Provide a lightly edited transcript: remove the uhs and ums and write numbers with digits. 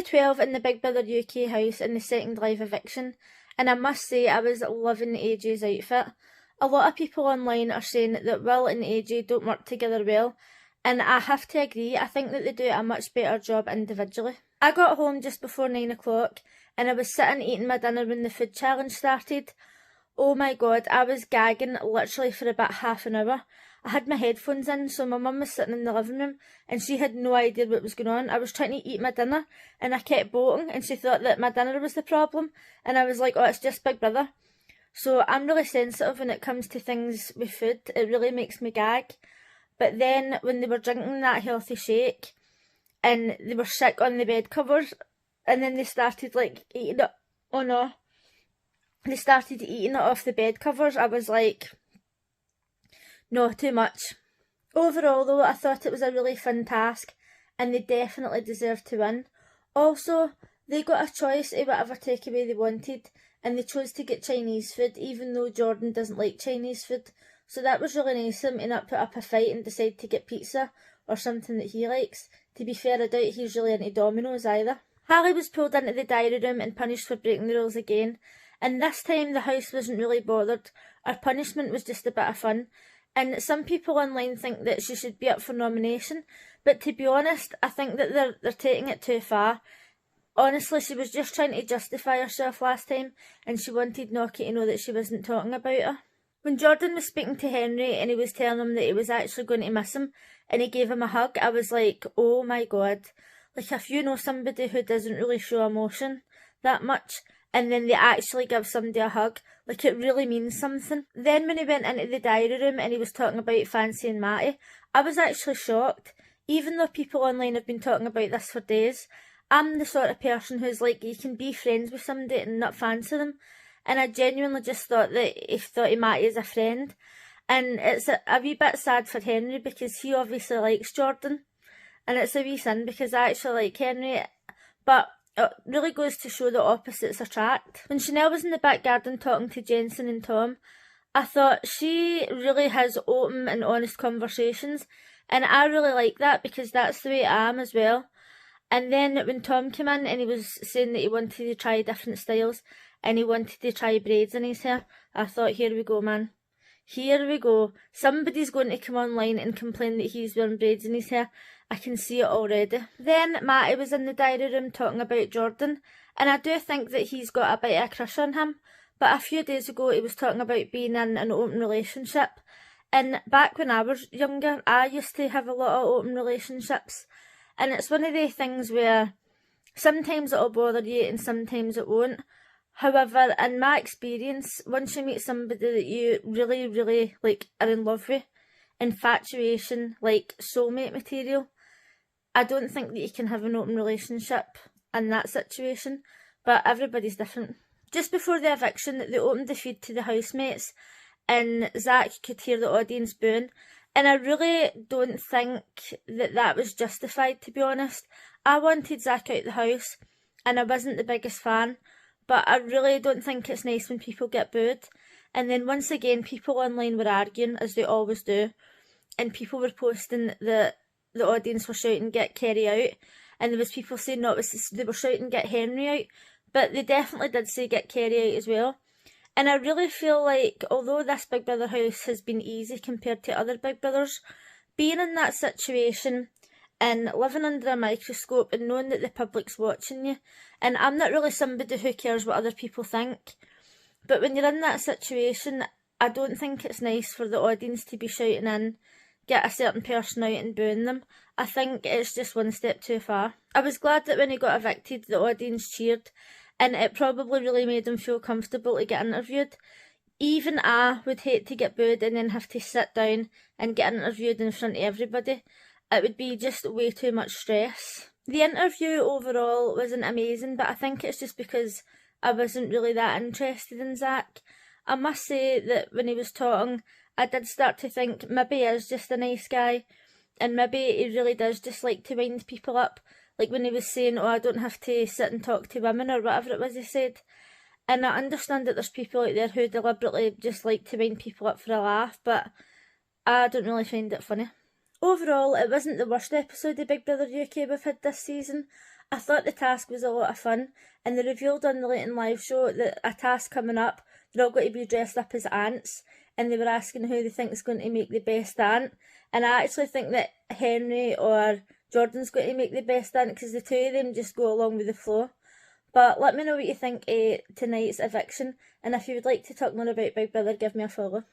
Day 12 in the Big Brother UK house in the second live eviction, and I must say I was loving AJ's outfit. A lot of people online are saying that Will and AJ don't work together well, and I have to agree. I think that they do a much better job individually. I got home just before 9 o'clock, and I was sitting eating my dinner when the food challenge started. Oh my god, I was gagging literally for about half an hour. I had my headphones in, so my mum was sitting in the living room and she had no idea what was going on. I was trying to eat my dinner and I kept bloating and she thought that my dinner was the problem, and I was like, oh, it's just Big Brother. So I'm really sensitive when it comes to things with food. It really makes me gag. But then when they were drinking that healthy shake and they were sick on the bed covers and then they started like eating it, oh no, they started eating it off the bed covers, I was like, no, too much. Overall though, I thought it was a really fun task and they definitely deserved to win. Also, they got a choice of whatever takeaway they wanted and they chose to get Chinese food even though Jordan doesn't like Chinese food. So that was really nice of him to not put up a fight and decide to get pizza or something that he likes. To be fair, I doubt he's really into Domino's either. Hallie was pulled into the diary room and punished for breaking the rules again. And this time the house wasn't really bothered. Our punishment was just a bit of fun. And some people online think that she should be up for nomination. But to be honest, I think that they're taking it too far. Honestly, she was just trying to justify herself last time. And she wanted Nocky to know that she wasn't talking about her. When Jordan was speaking to Henry and he was telling him that he was actually going to miss him and he gave him a hug, I was like, oh my god. Like, if you know somebody who doesn't really show emotion that much and then they actually give somebody a hug, like, it really means something. Then when he went into the diary room and he was talking about fancying Matty, I was actually shocked. Even though people online have been talking about this for days, I'm the sort of person who's like, you can be friends with somebody and not fancy them. And I genuinely just thought that he thought of Matty as a friend. And it's a wee bit sad for Henry because he obviously likes Jordan. And it's a wee sin because I actually like Henry. But it really goes to show that opposites attract. When Chanel was in the back garden talking to Jensen and Tom, I thought she really has open and honest conversations. And I really like that because that's the way I am as well. And then when Tom came in and he was saying that he wanted to try different styles and he wanted to try braids in his hair, I thought, here we go, man. Here we go. Somebody's going to come online and complain that he's wearing braids in his hair. I can see it already. Then Matty was in the diary room talking about Jordan, and I do think that he's got a bit of a crush on him. But a few days ago he was talking about being in an open relationship. And back when I was younger, I used to have a lot of open relationships. And it's one of the things where sometimes it'll bother you and sometimes it won't. However, in my experience, once you meet somebody that you really, really like are in love with, infatuation, like soulmate material, I don't think that you can have an open relationship in that situation, but everybody's different. Just before the eviction, they opened the feed to the housemates and Zach could hear the audience booing, and I really don't think that that was justified, to be honest. I wanted Zach out the house and I wasn't the biggest fan, but I really don't think it's nice when people get booed. And then once again, people online were arguing, as they always do, and people were posting that the audience were shouting, get Kerry out, and there was people saying no, they were shouting, get Henry out, but they definitely did say get Kerry out as well. And I really feel like, although this Big Brother house has been easy compared to other Big Brothers, being in that situation and living under a microscope and knowing that the public's watching you, and I'm not really somebody who cares what other people think, but when you're in that situation, I don't think it's nice for the audience to be shouting in, get a certain person out and booing them. I think it's just one step too far. I was glad that when he got evicted, the audience cheered, and it probably really made him feel comfortable to get interviewed. Even I would hate to get booed and then have to sit down and get interviewed in front of everybody. It would be just way too much stress. The interview overall wasn't amazing, but I think it's just because I wasn't really that interested in Zach. I must say that when he was talking, I did start to think maybe he is just a nice guy, and maybe he really does just like to wind people up. Like when he was saying, oh, I don't have to sit and talk to women, or whatever it was he said. And I understand that there's people out there who deliberately just like to wind people up for a laugh, but I don't really find it funny. Overall, it wasn't the worst episode of Big Brother UK we've had this season. I thought the task was a lot of fun, and they revealed on the Leighton Live show that a task coming up, they're all going to be dressed up as ants, and they were asking who they think is going to make the best ant, and I actually think that Henry or Jordan's going to make the best ant, because the two of them just go along with the flow. But let me know what you think of tonight's eviction, and if you would like to talk more about Big Brother, give me a follow.